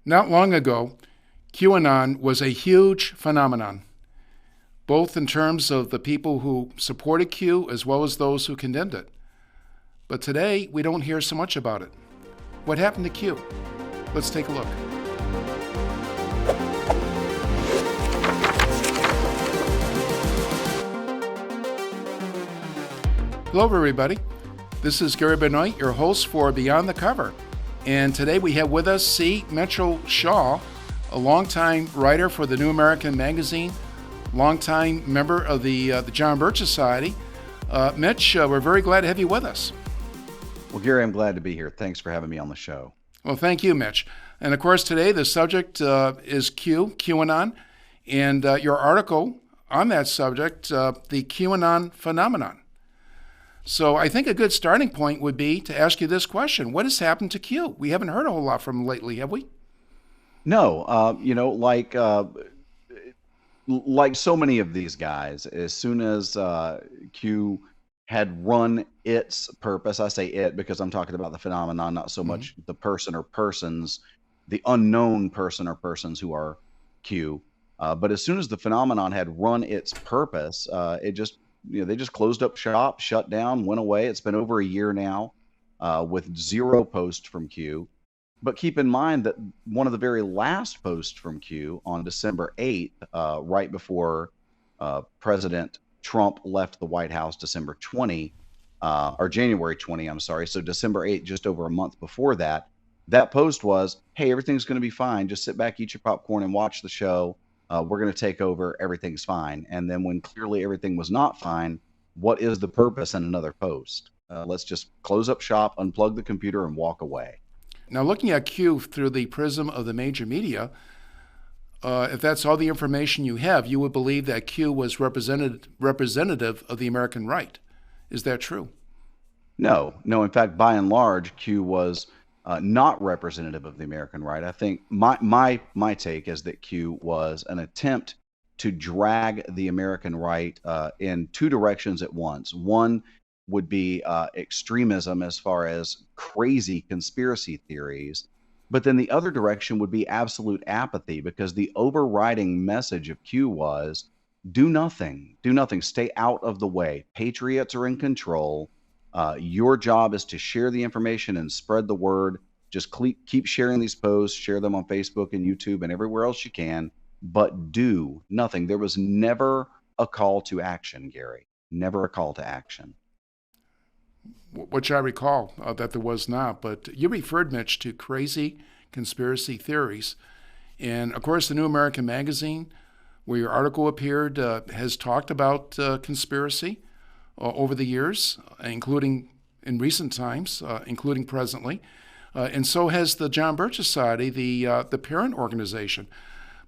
Not long ago, QAnon was a huge phenomenon, both in terms of the people who supported Q as well as those who condemned it. But today, we don't hear so much about it. What happened to Q? Let's take a look. Hello, everybody. This is Gary Benoit, your host for Beyond the Cover. And today we have with us C. Mitchell Shaw, a longtime writer for the New American Magazine, longtime member of the John Birch Society. Mitch, we're very glad to have you with us. Well, Gary, I'm glad to be here. Thanks for having me on the show. Well, thank you, Mitch. And of course, today the subject is QAnon, and your article on that subject, the QAnon phenomenon. So I think a good starting point would be to ask you this question. What has happened to Q? We haven't heard a whole lot from him lately, have we? No, like so many of these guys, as soon as Q had run its purpose, I say it because I'm talking about the phenomenon, not so much the person or persons, the unknown person or persons who are Q. But as soon as the phenomenon had run its purpose, they just closed up shop, shut down, went away. It's been over a year now with zero posts from Q. But keep in mind that one of the very last posts from Q on December 8th, right before President Trump left the White House December 20, or January 20, I'm sorry. So December 8th, just over a month before that, that post was, hey, everything's going to be fine. Just sit back, eat your popcorn, and watch the show. We're going to take over. Everything's fine. And then when clearly everything was not fine, what is the purpose in another post? Let's just close up shop, unplug the computer, and walk away. Now, looking at Q through the prism of the major media, if that's all the information you have, you would believe that Q was representative of the American right. Is that true? No. In fact, by and large, Q was not representative of the American right. I think my take is that Q was an attempt to drag the American right in two directions at once. One would be extremism as far as crazy conspiracy theories, but then the other direction would be absolute apathy, because the overriding message of Q was do nothing, stay out of the way. Patriots are in control. Your job is to share the information and spread the word. Just keep sharing these posts, share them on Facebook and YouTube and everywhere else you can, but do nothing. There was never a call to action, Gary. Never a call to action. Which I recall that there was not. But you referred, Mitch, to crazy conspiracy theories. And of course, the New American Magazine, where your article appeared, has talked about conspiracy over the years, including in recent times, including presently. And so has the John Birch Society, the parent organization.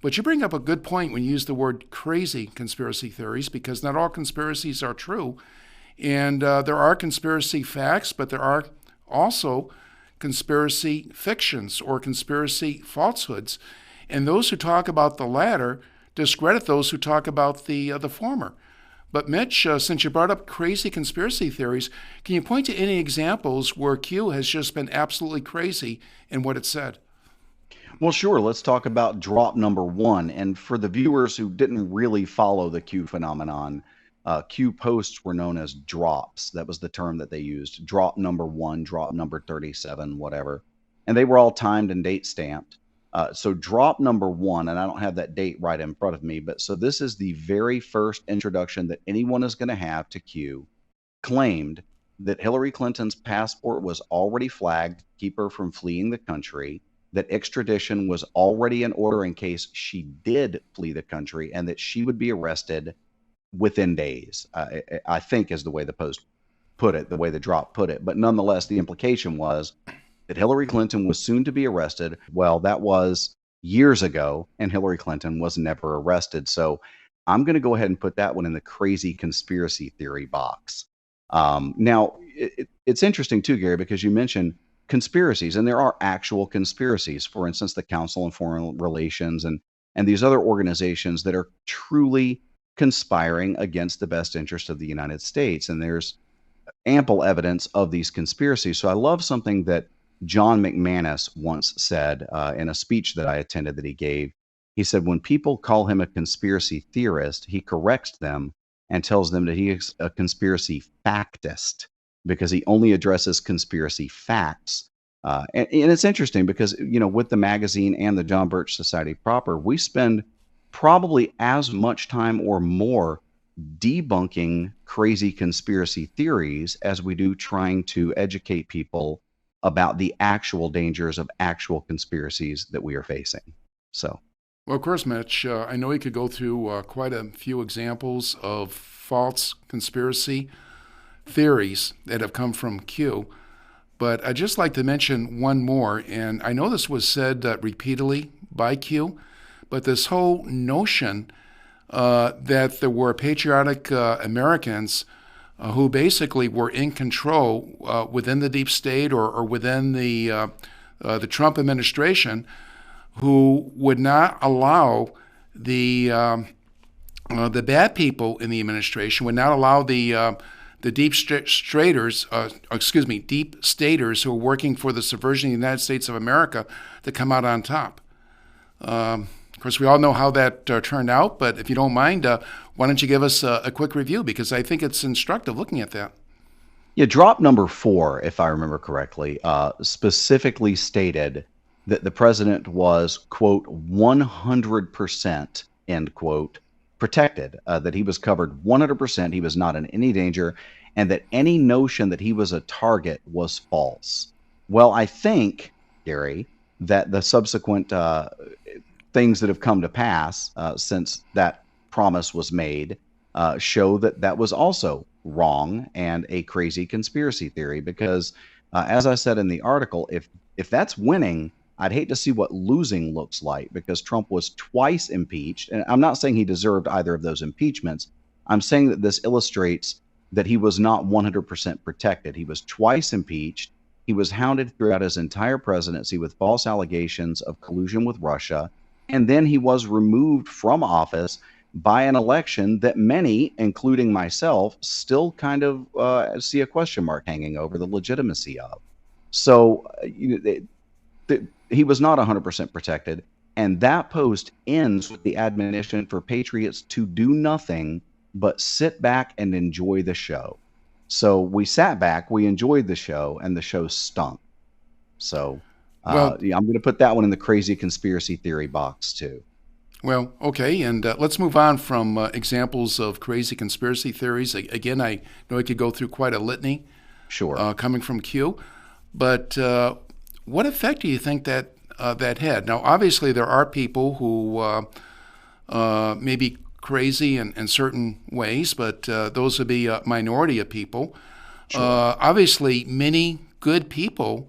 But you bring up a good point when you use the word crazy conspiracy theories, because not all conspiracies are true. And there are conspiracy facts, but there are also conspiracy fictions or conspiracy falsehoods. And those who talk about the latter discredit those who talk about the former. But Mitch, since you brought up crazy conspiracy theories, can you point to any examples where Q has just been absolutely crazy in what it said? Well, sure. Let's talk about drop number one. And for the viewers who didn't really follow the Q phenomenon, Q posts were known as drops. That was the term that they used. Drop number one, drop number 37, whatever. And they were all timed and date stamped. So drop number one, and I don't have that date right in front of me, but so this is the very first introduction that anyone is going to have to Q, claimed that Hillary Clinton's passport was already flagged to keep her from fleeing the country, that extradition was already in order in case she did flee the country, and that she would be arrested within days, I think is the way the post put it, the way the drop put it. But nonetheless, the implication was that Hillary Clinton was soon to be arrested. Well, that was years ago, and Hillary Clinton was never arrested. So I'm going to go ahead and put that one in the crazy conspiracy theory box. Now, it's interesting too, Gary, because you mentioned conspiracies, and there are actual conspiracies. For instance, the Council on Foreign Relations and these other organizations that are truly conspiring against the best interest of the United States. And there's ample evidence of these conspiracies. So I love something that John McManus once said in a speech that I attended that he gave, he said, when people call him a conspiracy theorist, he corrects them and tells them that he is a conspiracy factist because he only addresses conspiracy facts. And it's interesting because, with the magazine and the John Birch Society proper, we spend probably as much time or more debunking crazy conspiracy theories as we do trying to educate people about the actual dangers of actual conspiracies that we are facing. So, Well, of course, Mitch, I know you could go through quite a few examples of false conspiracy theories that have come from Q, but I'd just like to mention one more, and I know this was said repeatedly by Q, but this whole notion that there were patriotic Americans who basically were in control within the deep state or within the Trump administration, who would not allow the bad people in the administration, would not allow the deep staters who are working for the subversion of the United States of America to come out on top. Of course, we all know how that turned out, but if you don't mind, why don't you give us a quick review, because I think it's instructive looking at that. yeah, drop number 4, if I remember correctly, specifically stated that the president was, quote, 100%, end quote, protected, that he was covered 100%, he was not in any danger, and that any notion that he was a target was false. Well, I think, Gary, that the subsequent things that have come to pass since that promise was made show that that was also wrong and a crazy conspiracy theory. Because, as I said in the article, if that's winning, I'd hate to see what losing looks like, because Trump was twice impeached. And I'm not saying he deserved either of those impeachments. I'm saying that this illustrates that he was not 100% protected. He was twice impeached. He was hounded throughout his entire presidency with false allegations of collusion with Russia. And then he was removed from office by an election that many, including myself, still kind of see a question mark hanging over the legitimacy of. So he was not 100% protected. And that post ends with the admonition for patriots to do nothing but sit back and enjoy the show. So we sat back, we enjoyed the show, and the show stunk. So Well, yeah, I'm going to put that one in the crazy conspiracy theory box too. well, okay, and let's move on from examples of crazy conspiracy theories. Again, I know I could go through quite a litany Sure. coming from Q, but what effect do you think that that had? Now, obviously, there are people who may be crazy in certain ways, but those would be a minority of people. Sure. Obviously, many good people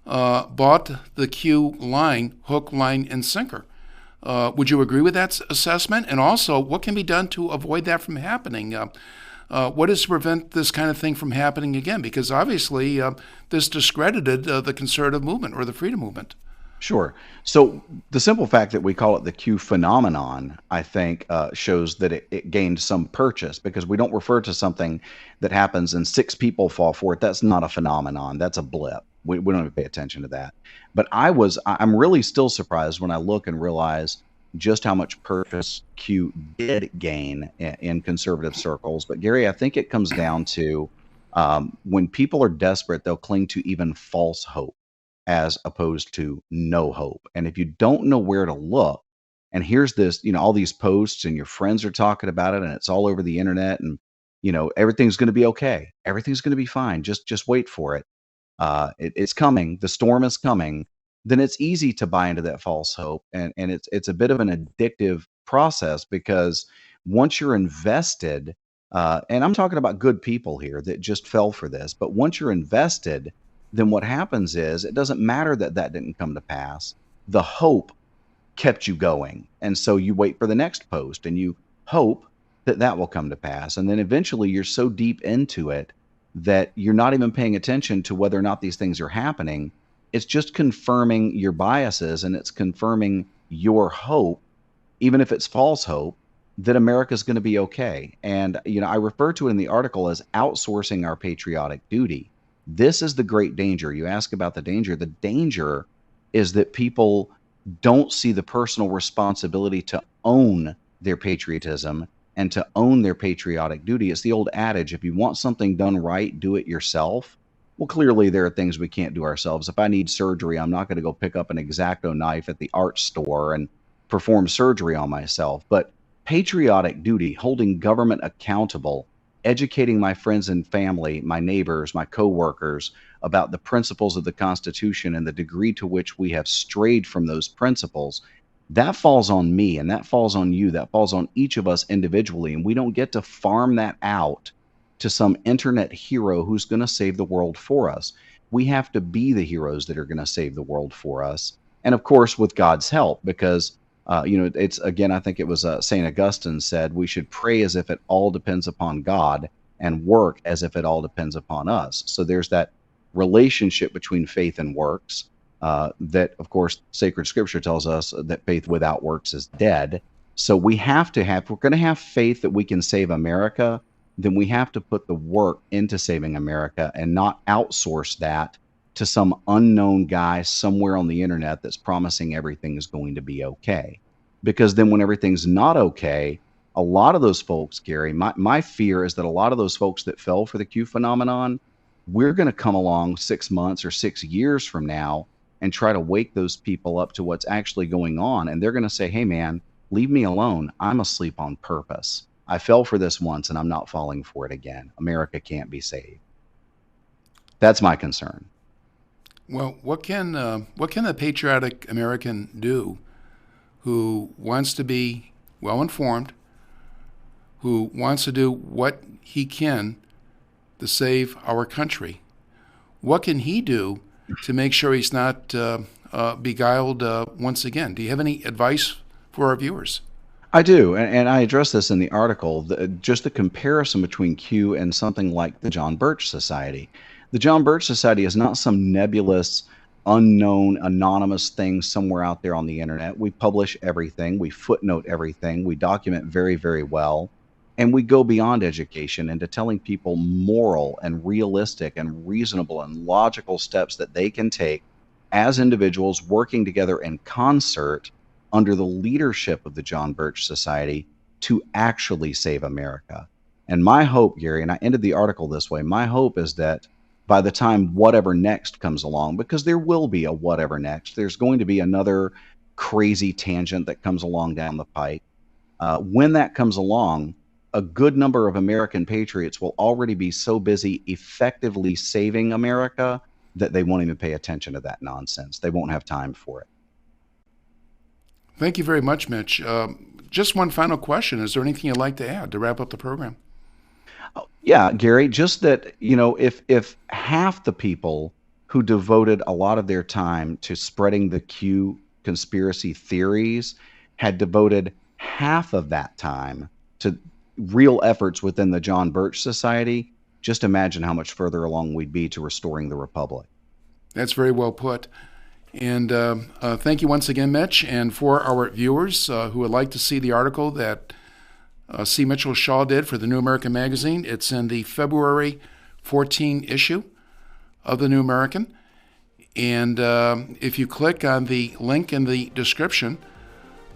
bought the Q line, hook, line, and sinker. Would you agree with that assessment? And also, what can be done to avoid that from happening? What is to prevent this kind of thing from happening again? Because obviously, this discredited the conservative movement or the freedom movement. Sure. So the simple fact that we call it the Q phenomenon, I think, shows that it gained some purchase, because we don't refer to something that happens and 6 people fall for it. That's not a phenomenon. That's a blip. We don't even pay attention to that. But I'm really still surprised when I look and realize just how much purchase Q did gain in conservative circles. But Gary, I think it comes down to when people are desperate, they'll cling to even false hope as opposed to no hope. And if you don't know where to look, and here's this, all these posts and your friends are talking about it and it's all over the internet, and everything's going to be okay. Everything's going to be fine. Just wait for it. It's coming. The storm is coming. Then it's easy to buy into that false hope, and it's a bit of an addictive process, because once you're invested, and I'm talking about good people here that just fell for this, but once you're invested, then what happens is it doesn't matter that that didn't come to pass. The hope kept you going, and so you wait for the next post and you hope that that will come to pass, and then eventually you're so deep into it that you're not even paying attention to whether or not these things are happening. It's just confirming your biases, and it's confirming your hope, even if it's false hope, that America's going to be okay. And I refer to it in the article as outsourcing our patriotic duty. This is the great danger. You ask about the danger. The danger is that people don't see the personal responsibility to own their patriotism and to own their patriotic duty. It's the old adage, if you want something done right, do it yourself. Well, clearly there are things we can't do ourselves. If I need surgery, I'm not going to go pick up an X-Acto knife at the art store and perform surgery on myself. But patriotic duty, holding government accountable, educating my friends and family, my neighbors, my coworkers about the principles of the Constitution and the degree to which we have strayed from those principles, that falls on me and that falls on you. That falls on each of us individually. And we don't get to farm that out to some internet hero who's going to save the world for us. We have to be the heroes that are going to save the world for us. And of course, with God's help, because it's, again, I think it was St. Augustine said, we should pray as if it all depends upon God and work as if it all depends upon us. So there's that relationship between faith and works that, of course, sacred scripture tells us that faith without works is dead. So we have to have, if we're going to have faith that we can save America, then we have to put the work into saving America and not outsource that to some unknown guy somewhere on the internet that's promising everything is going to be okay. Because then when everything's not okay, a lot of those folks, Gary, my fear is that a lot of those folks that fell for the Q phenomenon, we're going to come along 6 months or 6 years from now and try to wake those people up to what's actually going on. And they're going to say, hey, man, leave me alone. I'm asleep on purpose. I fell for this once and I'm not falling for it again. America can't be saved. That's my concern. Well, what can a patriotic American do who wants to be well informed, who wants to do what he can to save our country? What can he do to make sure he's not beguiled once again? Do you have any advice for our viewers? I do, and I address this in the article, just the comparison between Q and something like the John Birch Society. The John Birch Society is not some nebulous, unknown, anonymous thing somewhere out there on the internet. We publish everything, we footnote everything, we document very, very well, and we go beyond education into telling people moral and realistic and reasonable and logical steps that they can take as individuals working together in concert under the leadership of the John Birch Society to actually save America. And my hope, Gary, and I ended the article this way, my hope is that by the time whatever next comes along, because there will be a whatever next, there's going to be another crazy tangent that comes along down the pike. When that comes along, a good number of American patriots will already be so busy effectively saving America that they won't even pay attention to that nonsense. They won't have time for it. Thank you very much, Mitch. Just one final question. Is there anything you'd like to add to wrap up the program? Yeah, Gary, just that, if half the people who devoted a lot of their time to spreading the Q conspiracy theories had devoted half of that time to real efforts within the John Birch Society, just imagine how much further along we'd be to restoring the Republic. That's very well put. And thank you once again, Mitch. And for our viewers who would like to see the article that C. Mitchell Shaw did for the New American Magazine, it's in the February 14 issue of the New American. And if you click on the link in the description,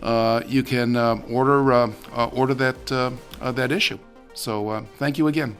you can order that issue. So thank you again.